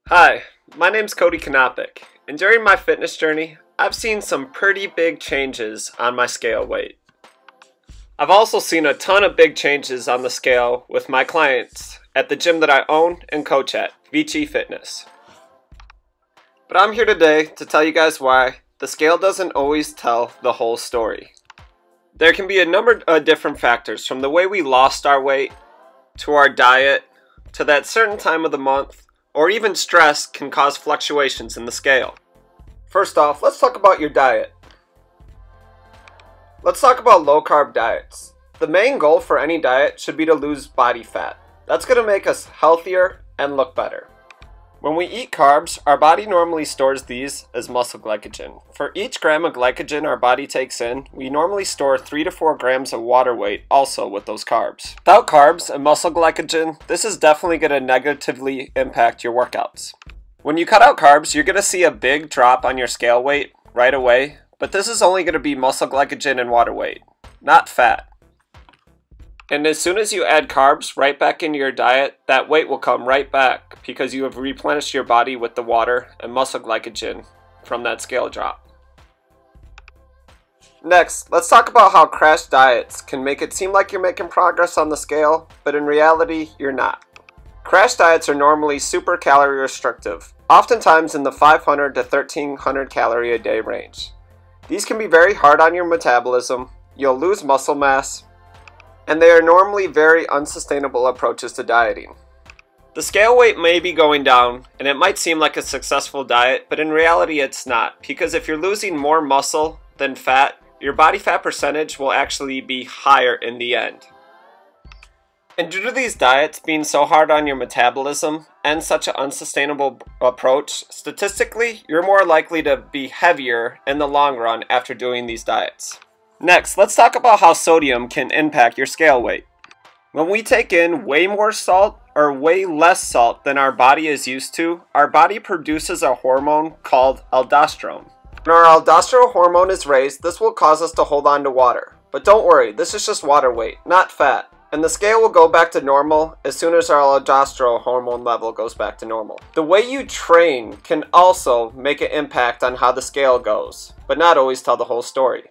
Hi, my name's Cody Kanopik, and during my fitness journey, I've seen some pretty big changes on my scale weight. I've also seen a ton of big changes on the scale with my clients at the gym that I own and coach at, Vici Fitness. But I'm here today to tell you guys why the scale doesn't always tell the whole story. There can be a number of different factors, from the way we lost our weight, to our diet, to that certain time of the month, or even stress can cause fluctuations in the scale. First off, let's talk about your diet. Let's talk about low-carb diets. The main goal for any diet should be to lose body fat. That's going to make us healthier and look better. When we eat carbs, our body normally stores these as muscle glycogen. For each gram of glycogen our body takes in, we normally store 3 to 4 grams of water weight also with those carbs. Without carbs and muscle glycogen, this is definitely going to negatively impact your workouts. When you cut out carbs, you're going to see a big drop on your scale weight right away, but this is only going to be muscle glycogen and water weight, not fat. And as soon as you add carbs right back into your diet, that weight will come right back because you have replenished your body with the water and muscle glycogen from that scale drop. Next, let's talk about how crash diets can make it seem like you're making progress on the scale, but in reality, you're not. Crash diets are normally super calorie restrictive, oftentimes in the 500 to 1300 calorie a day range. These can be very hard on your metabolism, you'll lose muscle mass, and they are normally very unsustainable approaches to dieting. The scale weight may be going down, and it might seem like a successful diet, but in reality it's not, because if you're losing more muscle than fat, your body fat percentage will actually be higher in the end. And due to these diets being so hard on your metabolism and such an unsustainable approach, statistically, you're more likely to be heavier in the long run after doing these diets. Next, let's talk about how sodium can impact your scale weight. When we take in way more salt or way less salt than our body is used to, our body produces a hormone called aldosterone. When our aldosterone hormone is raised, this will cause us to hold on to water. But don't worry, this is just water weight, not fat. And the scale will go back to normal as soon as our aldosterone hormone level goes back to normal. The way you train can also make an impact on how the scale goes, but not always tell the whole story.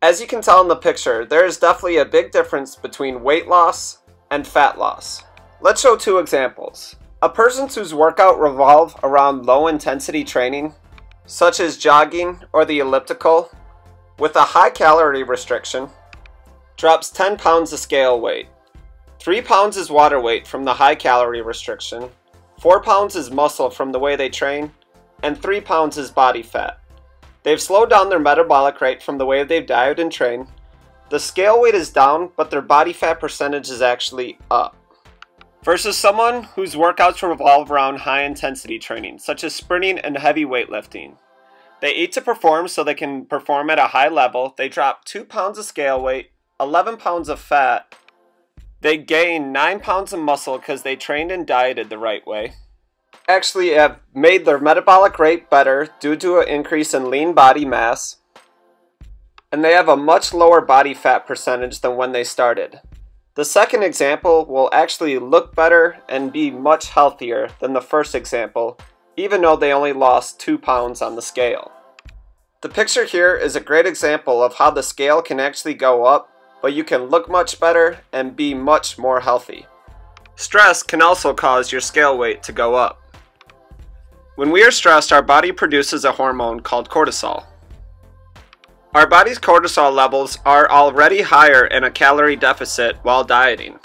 As you can tell in the picture, there is definitely a big difference between weight loss and fat loss. Let's show two examples. A person whose workout revolve around low intensity training, such as jogging or the elliptical, with a high calorie restriction, drops 10 pounds of scale weight. 3 pounds is water weight from the high calorie restriction, 4 pounds is muscle from the way they train, and 3 pounds is body fat. They've slowed down their metabolic rate from the way they've dieted and trained. The scale weight is down, but their body fat percentage is actually up. Versus someone whose workouts revolve around high intensity training, such as sprinting and heavy weightlifting. They eat to perform so they can perform at a high level. They drop 2 pounds of scale weight, 11 pounds of fat. They gain 9 pounds of muscle because they trained and dieted the right way. Actually have made their metabolic rate better due to an increase in lean body mass, and they have a much lower body fat percentage than when they started. The second example will actually look better and be much healthier than the first example, even though they only lost 2 pounds on the scale. The picture here is a great example of how the scale can actually go up, but you can look much better and be much more healthy. Stress can also cause your scale weight to go up. When we are stressed, our body produces a hormone called cortisol. Our body's cortisol levels are already higher in a calorie deficit while dieting.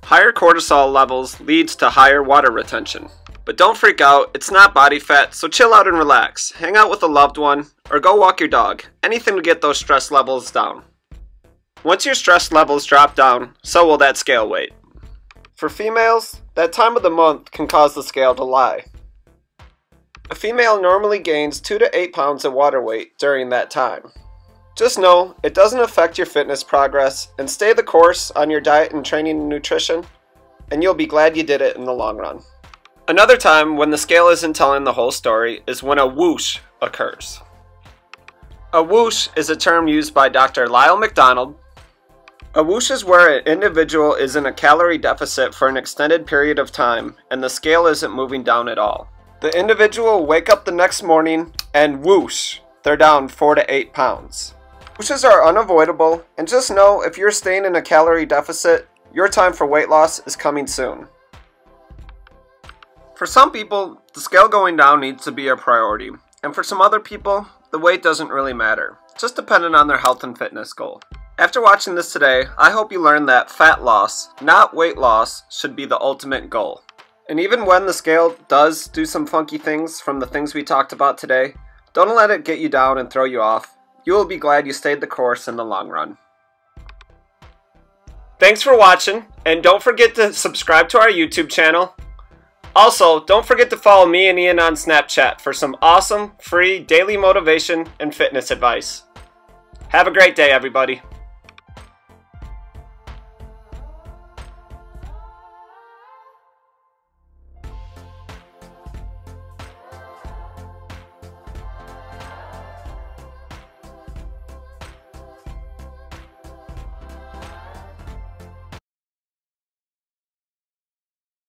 Higher cortisol levels leads to higher water retention. But don't freak out, it's not body fat, so chill out and relax. Hang out with a loved one, or go walk your dog. Anything to get those stress levels down. Once your stress levels drop down, so will that scale weight. For females, that time of the month can cause the scale to lie. A female normally gains 2 to 8 pounds of water weight during that time. Just know, it doesn't affect your fitness progress, and stay the course on your diet and training and nutrition, and you'll be glad you did it in the long run. Another time when the scale isn't telling the whole story is when a whoosh occurs. A whoosh is a term used by Dr. Lyle McDonald, A whoosh is where an individual is in a calorie deficit for an extended period of time and the scale isn't moving down at all. The individual will wake up the next morning and whoosh, they're down 4 to 8 pounds. Whooshes are unavoidable, and just know if you're staying in a calorie deficit, your time for weight loss is coming soon. For some people, the scale going down needs to be a priority, and for some other people, the weight doesn't really matter, just depending on their health and fitness goal. After watching this today, I hope you learned that fat loss, not weight loss, should be the ultimate goal. And even when the scale does do some funky things from the things we talked about today, don't let it get you down and throw you off. You will be glad you stayed the course in the long run. Thanks for watching, and don't forget to subscribe to our YouTube channel. Also, don't forget to follow me and Ian on Snapchat for some awesome, free daily motivation and fitness advice. Have a great day, everybody.